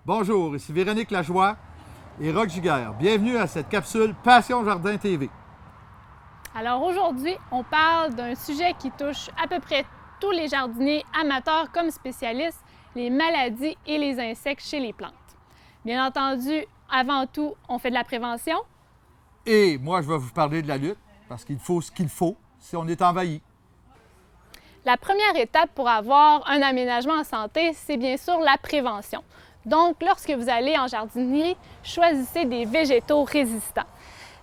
Bonjour, ici Véronique Lajoie et Roch Giguère. Bienvenue à cette capsule Passion Jardin TV. Alors aujourd'hui, on parle d'un sujet qui touche à peu près tous les jardiniers, amateurs comme spécialistes, les maladies et les insectes chez les plantes. Bien entendu, avant tout, on fait de la prévention. Et moi, je vais vous parler de la lutte, parce qu'il faut ce qu'il faut si on est envahi. La première étape pour avoir un aménagement en santé, c'est bien sûr la prévention. Donc, lorsque vous allez en jardinerie, choisissez des végétaux résistants.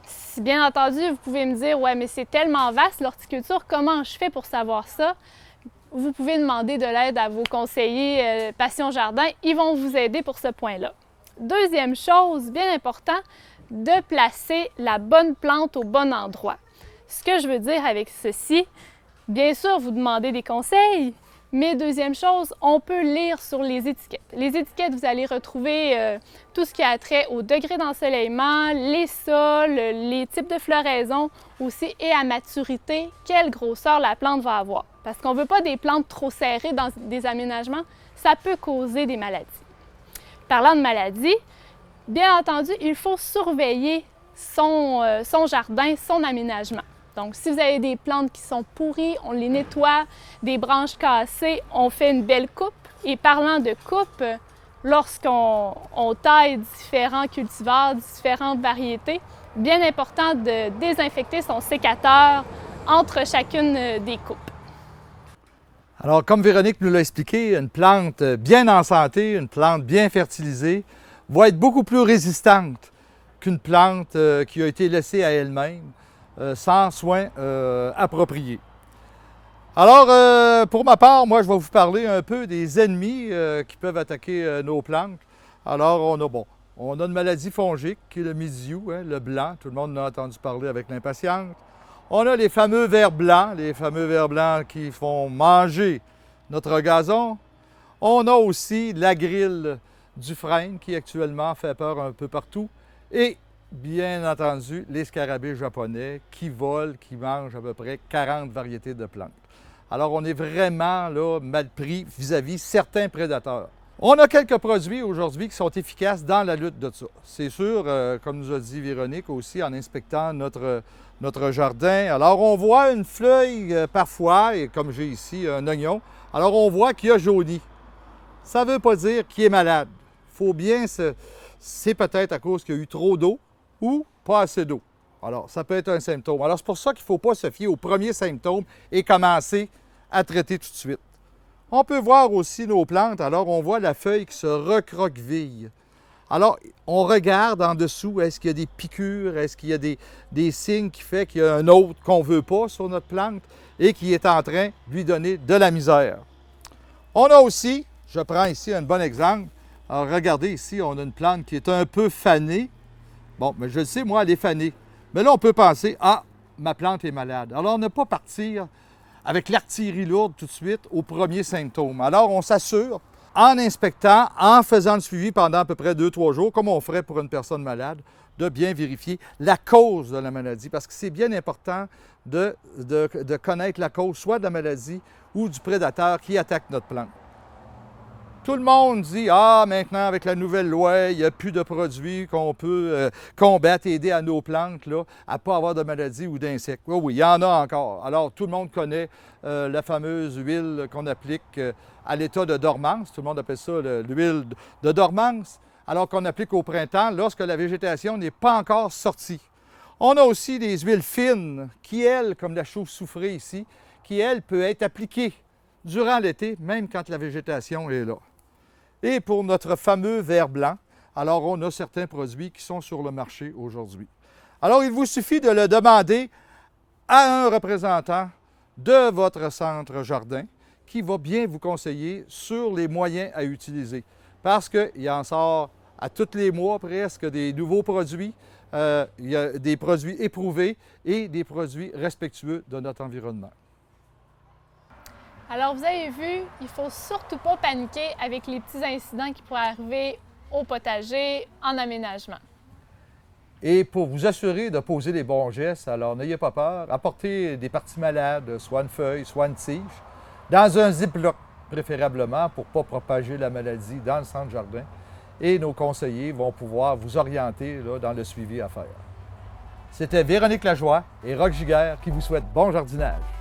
Si bien entendu, vous pouvez me dire « Ouais, mais c'est tellement vaste l'horticulture, comment je fais pour savoir ça? » Vous pouvez demander de l'aide à vos conseillers Passion Jardin, ils vont vous aider pour ce point-là. Deuxième chose, bien important, de placer la bonne plante au bon endroit. Ce que je veux dire avec ceci, bien sûr, vous demandez des conseils, mais deuxième chose, on peut lire sur les étiquettes. Les étiquettes, vous allez retrouver tout ce qui a trait au degré d'ensoleillement, les sols, les types de floraison aussi et à maturité, quelle grosseur la plante va avoir. Parce qu'on ne veut pas des plantes trop serrées dans des aménagements, ça peut causer des maladies. Parlant de maladies, bien entendu, il faut surveiller son jardin, son aménagement. Donc, si vous avez des plantes qui sont pourries, on les nettoie, des branches cassées, on fait une belle coupe. Et parlant de coupe, lorsqu'on taille différents cultivars, différentes variétés, bien important de désinfecter son sécateur entre chacune des coupes. Alors, comme Véronique nous l'a expliqué, une plante bien en santé, une plante bien fertilisée, va être beaucoup plus résistante qu'une plante qui a été laissée à elle-même, sans soins appropriés. Alors, pour ma part, moi, je vais vous parler un peu des ennemis qui peuvent attaquer nos plantes. Alors, on a une maladie fongique qui est le mildiou, le blanc. Tout le monde en a entendu parler avec l'impatience. On a les fameux vers blancs qui font manger notre gazon. On a aussi la grille du frêne qui actuellement fait peur un peu partout. Et bien entendu, les scarabées japonais qui volent, qui mangent à peu près 40 variétés de plantes. Alors, on est vraiment là, mal pris vis-à-vis certains prédateurs. On a quelques produits aujourd'hui qui sont efficaces dans la lutte de ça. C'est sûr, comme nous a dit Véronique aussi en inspectant notre jardin. Alors, on voit une feuille parfois, et comme j'ai ici un oignon, alors on voit qu'il a jauni. Ça ne veut pas dire qu'il est malade. Il faut bien c'est peut-être à cause qu'il y a eu trop d'eau ou pas assez d'eau. Alors, ça peut être un symptôme. Alors, c'est pour ça qu'il ne faut pas se fier au premier symptôme et commencer à traiter tout de suite. On peut voir aussi nos plantes. Alors, on voit la feuille qui se recroqueville. Alors, on regarde en dessous, est-ce qu'il y a des piqûres, est-ce qu'il y a des signes qui font qu'il y a un autre qu'on ne veut pas sur notre plante et qui est en train de lui donner de la misère. On a aussi, je prends ici un bon exemple. Alors, regardez ici, on a une plante qui est un peu fanée. Bon, mais je le sais, moi, elle est fanée. Mais là, on peut penser, ah, ma plante est malade. Alors, ne pas partir avec l'artillerie lourde tout de suite au premier symptôme. Alors, on s'assure, en inspectant, en faisant le suivi pendant à peu près 2-3 jours, comme on ferait pour une personne malade, de bien vérifier la cause de la maladie. Parce que c'est bien important de connaître la cause, soit de la maladie ou du prédateur qui attaque notre plante. Tout le monde dit « Ah, maintenant, avec la nouvelle loi, il n'y a plus de produits qu'on peut combattre et aider à nos plantes là, à ne pas avoir de maladies ou d'insectes. » Oui, oui, il y en a encore. Alors, tout le monde connaît la fameuse huile qu'on applique à l'état de dormance. Tout le monde appelle ça l'huile de dormance. Alors qu'on applique au printemps lorsque la végétation n'est pas encore sortie. On a aussi des huiles fines qui, elles, comme la chauve-souffrée ici, qui, elles, peuvent être appliquées durant l'été, même quand la végétation est là. Et pour notre fameux ver blanc, alors on a certains produits qui sont sur le marché aujourd'hui. Alors il vous suffit de le demander à un représentant de votre centre jardin qui va bien vous conseiller sur les moyens à utiliser. Parce qu'il en sort à tous les mois presque des nouveaux produits. Il y a des produits éprouvés et des produits respectueux de notre environnement. Alors, vous avez vu, il ne faut surtout pas paniquer avec les petits incidents qui pourraient arriver au potager, en aménagement. Et pour vous assurer de poser les bons gestes, alors n'ayez pas peur, apportez des parties malades, soit une feuille, soit une tige, dans un ziploc préférablement pour ne pas propager la maladie dans le centre jardin. et nos conseillers vont pouvoir vous orienter là, dans le suivi à faire. C'était Véronique Lajoie et Roch Giguère qui vous souhaitent bon jardinage.